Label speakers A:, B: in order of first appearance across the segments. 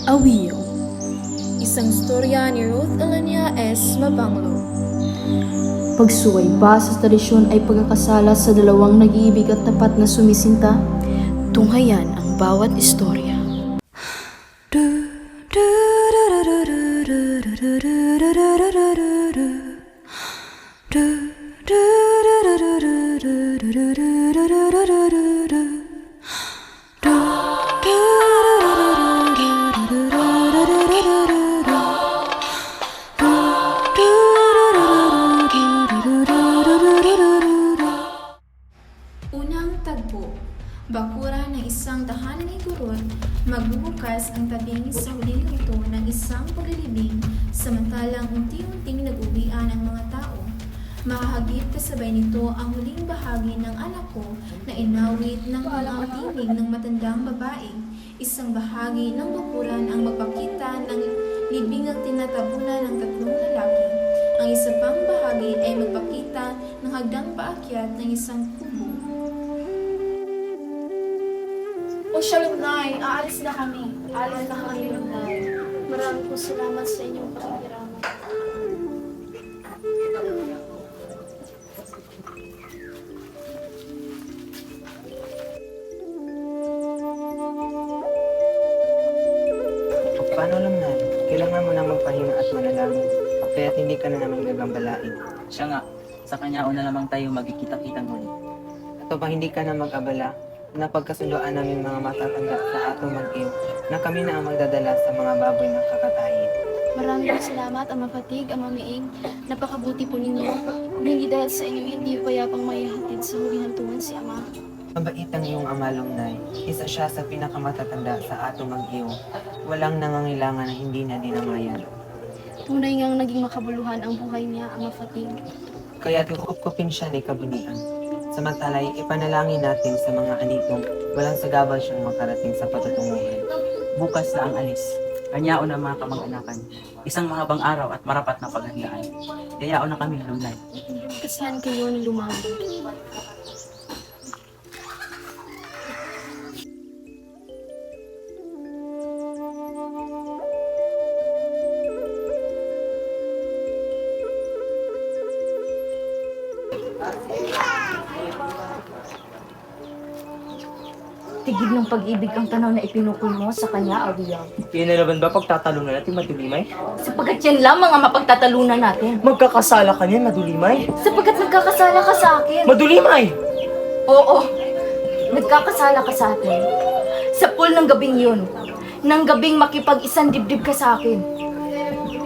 A: Awiyo. Isang storya ni Ruth Elenia S. Mabanglo.
B: Pagsuway ba sa tradisyon ay pagkakasala sa dalawang nag-iibig at tapat na sumisinta?
A: Tunghayan ang bawat istorya. Unang tagpo. Bakura ng isang tahanan ni Gurot, magbubukas ang tabing sa huling luto ng isang paglilibing, samantalang unti-unting nag-uwian ang mga tao. Mahahagip kasabay nito ang huling bahagi ng anak ko na inawit ng mga tinig ng matandang babae. Isang bahagi ng bakuran ang magpakita ng libing at tinatabunan ng tatlong lalaki. Ang isa pang bahagi ay magpakita ng hagdang paakyat ng isang kubo.
C: O siya, Lunay, aalis na kami. Aalis na kami, Lunay. Maraming po salamat sa inyong pakikiraman.
D: Paano lang na? Kailangan mo na magpahinga at manalangin. Kaya't hindi ka na namin gagambalain.
E: Siya nga, sa kanya una lamang tayo magkikita-kitang muli.
D: At pa hindi ka na mag-abala, napagkasundoan namin mga matatanda sa atong mag-iyo na kami na ang magdadala sa mga baboy ng kakatayin.
C: Maraming po salamat, Ama Fatig, Ama Miing. Napakabuti po ninyo. Kung hindi dahil sa inyo, hindi payapang maihatid sa huling hantungan si Ama.
D: Mabait ang iyong amalong nay. Isa siya sa pinakamatatanda sa atong mag-iyo. Walang nangangailangan na hindi na dinamayan.
C: Tunay ngang naging makabuluhan ang buhay niya, Ama Fatig.
D: Kaya tukupkupin siya ni kabunian. Samantalay, ipanalangin natin sa mga anitong walang sagabal siyang makarating sa patutunguhan.
E: Bukas na ang alis. Kanyaon na mga kamag-anakan. Isang mahabang araw at marapat na paghandaan. Yayaon na kami, Lunay.
C: Kasihan kayo ng lumago.
B: Tigid ng pag-ibig ang tanaw na ipinukol mo sa kanya, Awiyaw.
F: Yan na naman ba pagtatalunan natin, Madulimay?
B: Sapagkat yan lamang ang mapagtatalunan natin.
F: Magkakasala ka niyan, Madulimay?
B: Sapagkat nagkakasala ka sa akin.
F: Madulimay!
B: Oo, nagkakasala ka sa akin. Sa pool ng gabing yun, ng gabing makipag-isang dibdib ka sa akin.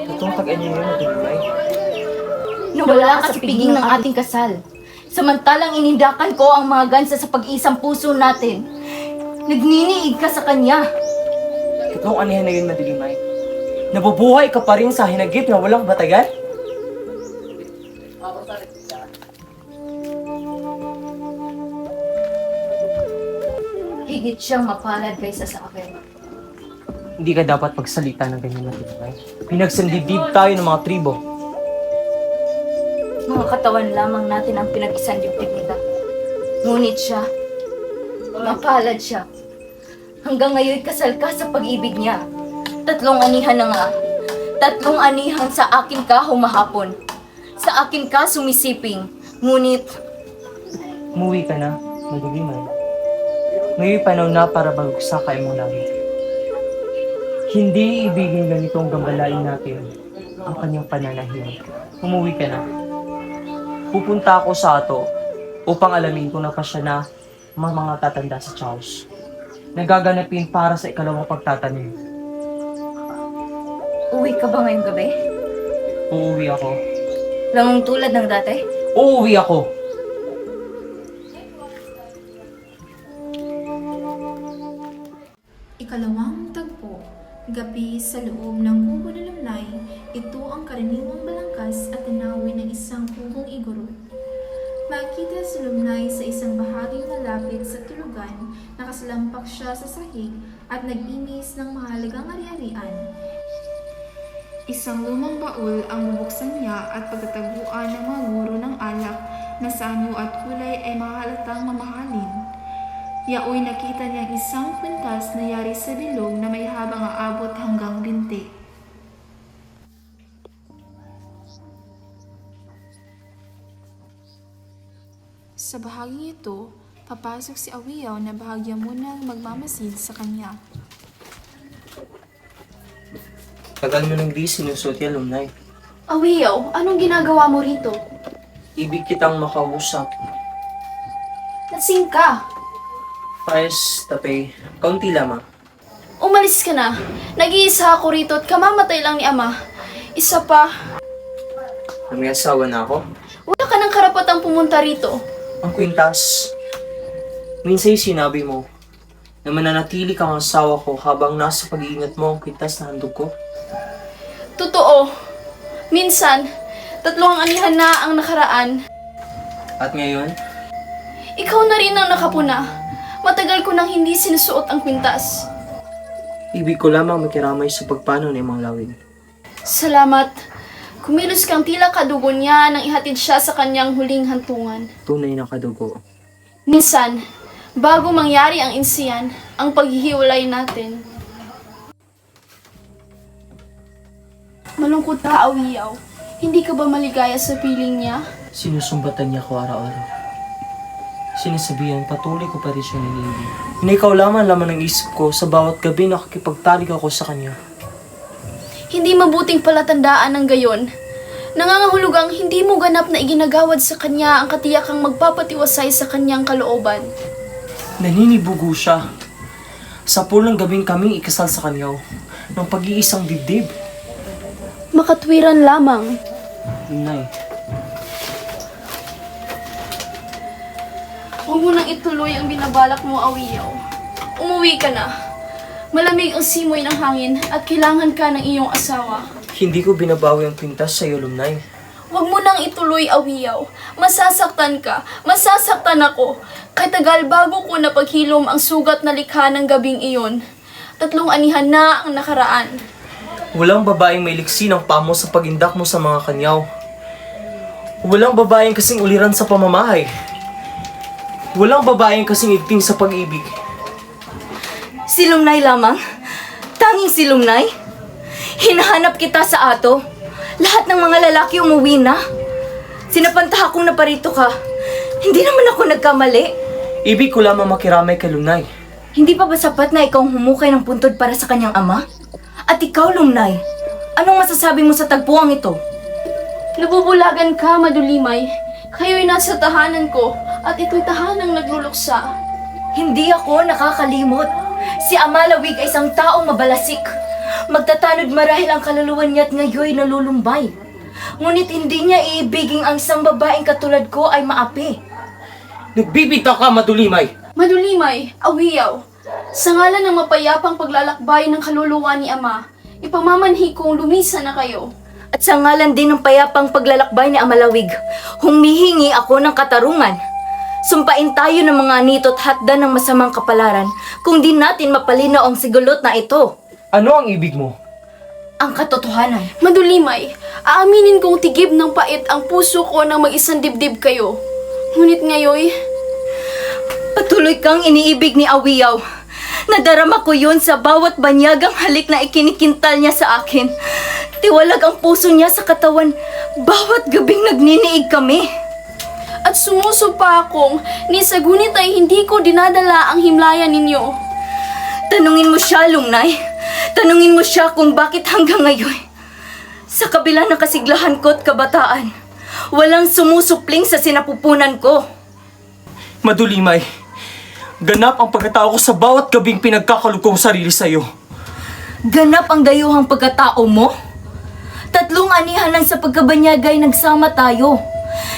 F: Itong tag-anya yun, Madulimay.
B: Nawala ka sa piging ng ating kasal. Samantalang inindakan ko ang mga gansa sa pag-isang puso natin. Nagniniig ka sa kanya.
F: Itong anihan na yun, Madulimay. Nabubuhay ka pa rin sa hinagip na walang batagan?
B: Higit siyang mapalad kaysa sa akin.
F: Hindi ka dapat pagsalita ng ganyan, Madulimay. Pinagsandibdib tayo ng mga tribo.
B: Mga katawan lamang natin ang pinag-isang dibdib nila. Ngunit siya, mapalad siya. Hanggang ngayon kasal ka sa pag-ibig niya. 3 anihan na nga. 3 anihan sa akin ka humahapon. Sa akin ka sumisiping. Ngunit,
F: Umuwi ka na, Madulimay. Ngayon panahon na para magsakay mo langit. Hindi ibigin ganitong gambalain natin ang kanyang pananahimik. Umuwi ka na. Pupunta ako sa ato upang alamin kung napasya na mga tatanda sa Chaos. Nagaganapin para sa ikalawang pagtatanim.
B: uwi ka ba ngayong gabi?
F: Uuwi ako.
B: Lamang tulad ng dati?
F: Uuwi ako!
A: Ikalawang tagpo. Gabi sa loob ng kubo na Lunay, ito ang karaniwang balangkas at tanawin ng isang kubong iguro. Makita si Lunay sa isang bahaging malapit sa tulugan, nakasalampak siya sa sahig at nag-inis ng mahalagang ari-arian. Isang lumang baul ang bubuksan niya at pagtataguan ng mga guro ng alak na sa anyo at kulay ay mahalatang mamahalin. Yaoy nakita niya isang kwintas na yari sa bilog na may habang aabot hanggang binti. Sa bahaging ito, papasok si Awiyaw na bahagya munang magmamasid sa kanya.
F: Tagal mo nang di sinusot yan, Lumnay.
C: Awiyaw, anong ginagawa mo rito?
F: Ibig kitang makausap.
C: Lasing ka.
F: Paes, tapay, kaunti lamang.
C: Umalis ka na. Nag-iisa ako rito at kamamatay lang ni Ama. Isa pa,
F: Na may asawa na ako.
C: wala ka ng karapatang pumunta rito.
F: Ang kwintas. Minsa'y sinabi mo na mananatili kang asawa ko habang nasa pag-iingat mo ang kwintas na handog ko.
C: Totoo. Minsan, 3 anihan na ang nakaraan.
F: At ngayon,
C: Ikaw na rin ang nakapuna. Matagal ko nang hindi sinusuot ang kwintas.
F: ibig ko lamang makiramay sa pagpano ng mga lawig.
C: Salamat. Kumilos kang tila kadugo niya nang ihatid siya sa kanyang huling hantungan.
F: Tunay na kadugo.
C: Minsan, bago mangyari ang insiyan, ang paghihiwalay natin. Malungkot ka, Awiyaw. Hindi ka ba maligaya sa piling niya?
F: Sinusumbatan niya ko araw-araw. Sinasabihan, patuloy ko pa rin siya nilibig. Ikaw lamang ng isip ko sa bawat gabi nakikipagtalik ako sa kanya.
C: Hindi mabuting palatandaan ng gayon. Nangangahulugang hindi mo ganap na iginagawad sa kanya ang katiyakang magpapatiwasay sa kanyang kalooban.
F: Naninibugo siya. Sa pulang gabing kaming ikasal sa kanyaw ng pag-iisang dibdib.
C: Makatwiran lamang.
F: Nay,
C: Huwag mo nang ituloy ang binabalak mo, Awiyaw. Umuwi ka na. Malamig ang simoy ng hangin at kailangan ka ng iyong asawa.
F: hindi ko binabawi ang pintas sa iyo, Lumnay.
C: Huwag mo nang ituloy, Awiyaw. Masasaktan ka. Masasaktan ako. Kay tagal bago ko napaghilom ang sugat na likha ng gabing iyon. 3 anihan na ang nakaraan.
F: Walang babaeng may liksi ng pamo sa pagindak mo sa mga kanyaw. Walang babaeng kasing uliran sa pamamahay. Walang babaeng kasing igting sa pag-ibig.
B: Si Lumnay lamang? Tanging si Lumnay? Hinahanap kita sa ato. Lahat ng mga lalaki umuwi na. Sinapantaha kong naparito ka. Hindi naman ako nagkamali.
F: Ibig ko lamang makiramay kay Lumnay.
B: Hindi pa ba sapat na ikaw humukay ng puntod para sa kanyang ama? At ikaw, Lumnay, anong masasabi mo sa tagpuang ito?
C: Nabubulagan ka, Madulimay. Kayo'y nasa tahanan ko at ito'y tahanang nagluluksa.
B: Hindi ako nakakalimot. Si Ama Lawig ay isang taong mabalasik. Magtatanod marahil ang kaluluwa niya at ngayoy nalulumbay. Ngunit hindi niya iibiging ang isang babaeng katulad ko ay maapi.
F: Nagbibita ka, Madulimay!
C: Madulimay, Awiyaw, sa ngalan ng mapayapang paglalakbay ng kaluluwa ni Ama, ipamamanhi kong lumisa na kayo.
B: At sa ngalan din ng payapang paglalakbay ni Ama Lawig, humihingi ako ng katarungan. Sumpain tayo ng mga anito at hatdan ng masamang kapalaran kung di natin mapalinaw ang sigulot na ito.
F: Ano ang ibig mo?
B: Ang katotohanan.
C: Madulimay, aaminin kong tigib ng pait ang puso ko nang mag-isang dibdib kayo. Ngunit ngayoy,
B: Patuloy kang iniibig ni Awiyaw. Nadarama ko yun sa bawat banyagang halik na ikinikintal niya sa akin. Tiwalag ang puso niya sa katawan. Bawat gabing nagniniig kami.
C: at sumusupa akong ni sa gunit ay hindi ko dinadala ang himlayan ninyo.
B: Tanungin mo siya, Lumnay. Tanungin mo siya kung bakit hanggang ngayon, sa kabila ng kasiglahan ko at kabataan, walang sumusupling sa sinapupunan ko.
F: Madulimay, ganap ang pagkatao ko sa bawat gabing pinagkakalog kong sarili sa'yo.
B: Ganap ang dayuhang pagkatao mo? 3 anihan lang sa pagkabanyagay nagsama tayo.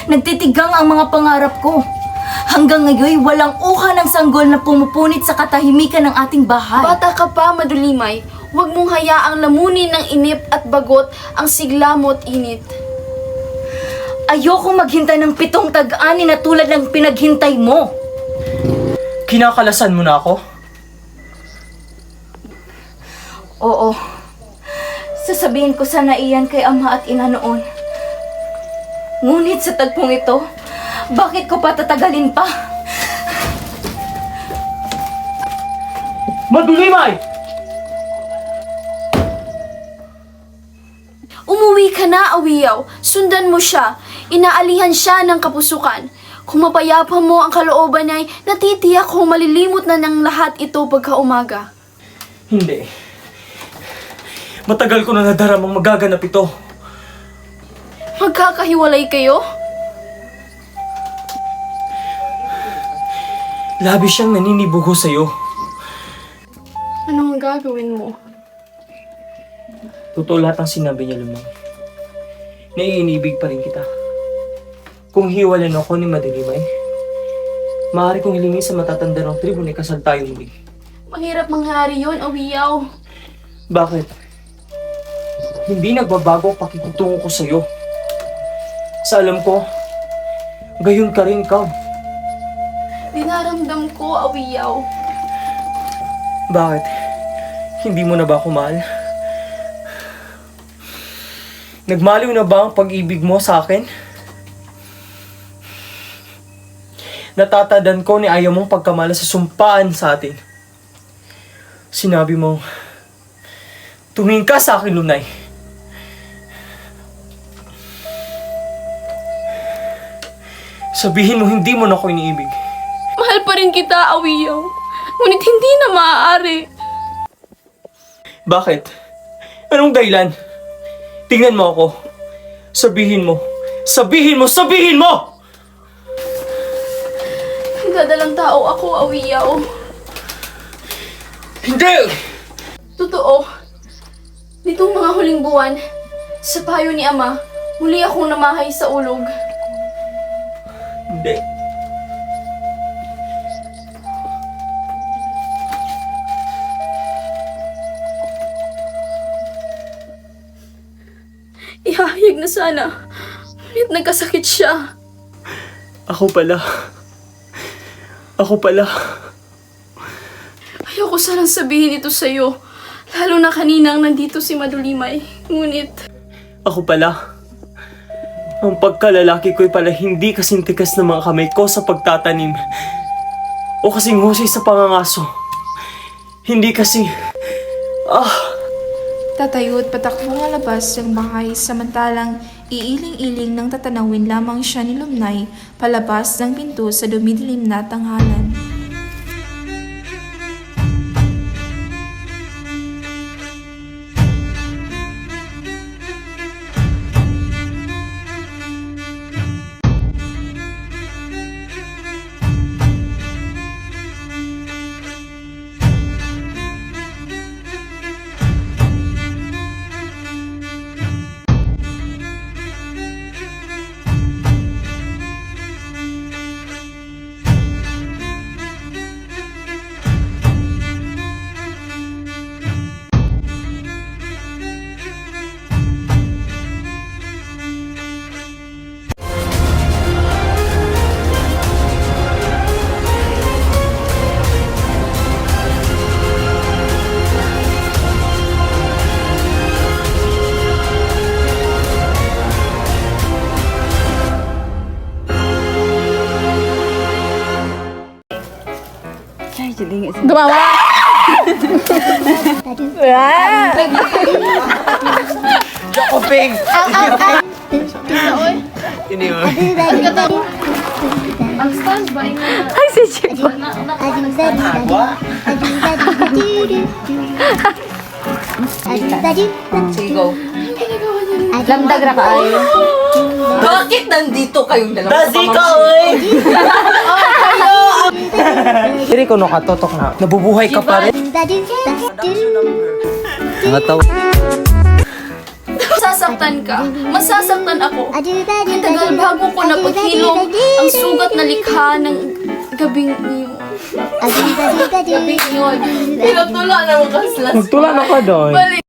B: Nagtitigang ang mga pangarap ko. Hanggang ngayon, walang uha ng sanggol na pumupunit sa katahimikan ng ating bahay.
C: Bata ka pa, Madulimay. Huwag mong hayaang lamunin ng inip at bagot ang sigla mo't init.
B: Ayoko maghintay ng 7 tag-ani na tulad ng pinaghintay mo.
F: Kinakalasan mo na ako?
B: Oo. Sasabihin ko sana iyan kay ama at ina noon. Ngunit sa tagpong ito, bakit ko pa tatagalin pa?
F: Madulimay!
C: Umuwi ka na, Awiyaw. Sundan mo siya. Inaalihan siya ng kapusukan. Kung mapayapa mo ang kalooban ay natitiyak kung malilimot na ng lahat ito pagkaumaga.
F: Hindi. Matagal ko na nadaramang magaganap ito.
C: Magkakahiwalay kayo?
F: Labis siyang naninibuho sa'yo.
C: Ano ang gagawin mo?
F: Totoo lahat ang sinabi niya, Lumang. Naiinibig pa rin kita. Kung hiwalan ako ni Madilimay, maaari kong hilingin sa matatanda ng tribo na ikasal tayo muli.
C: Mahirap mangyari yun, Awiyaw.
F: Bakit? Hindi nagbabago ang pakikitungo ko sa'yo. Sa alam ko, gayon ka rin ikaw.
C: Dinaramdam ko, Awiyaw.
F: Bakit? Hindi mo na ba ako mahal? Nagmaliw na ba ang pag-ibig mo sa akin? Natatandaan ko ni ayaw mong pagkamala sa sumpaan sa atin. Sinabi mo, tumingin ka sa akin, Lunay. Sabihin mo hindi mo na ako iniibig.
C: Mahal pa rin kita, Awiyaw. Ngunit hindi na maaari.
F: Bakit? Anong dahilan? Tingnan mo ako. Sabihin mo. Sabihin mo! Sabihin mo!
C: Nagdadalang tao ako, Awiyaw.
F: Hindi!
C: Totoo. Nitong mga huling buwan, sa payo ni Ama, muli akong namahay sa ulog.
F: Hindi.
C: Ihahayag na sana. Ngunit nagkasakit siya.
F: Ako pala. Ako pala.
C: Ayoko sanang sabihin ito sa'yo. Lalo na kaninang nandito si Madulimay. Ngunit,
F: Ako pala. Ang pagkalalaki ko'y pala hindi kasing tigas ng mga kamay ko sa pagtatanim. O kasing husay sa pangangaso. Hindi kasi...
A: Tatayo at patakbo nga labas ng bahay samantalang iiling-iling ng tatanawin lamang siya ni Lumnay palabas ng pinto sa dumidilim na tanghalan.
D: Jokoping! Ini mo.
B: Sige, go. Lamdag ra ka ay. Bakit nandito kayong dalawa?
F: Dasi ka, oy! Diri ko no katotok na. Nabubuhay ka pa rin.
C: masasaktan ka. Masasaktan ako. Ang tagal bago ko napaghilom ang sugat na likha ng gabing iyon. Gabing iyon. Pinatula na mo kaslas.
F: Magtula na ka doon.
C: Balik.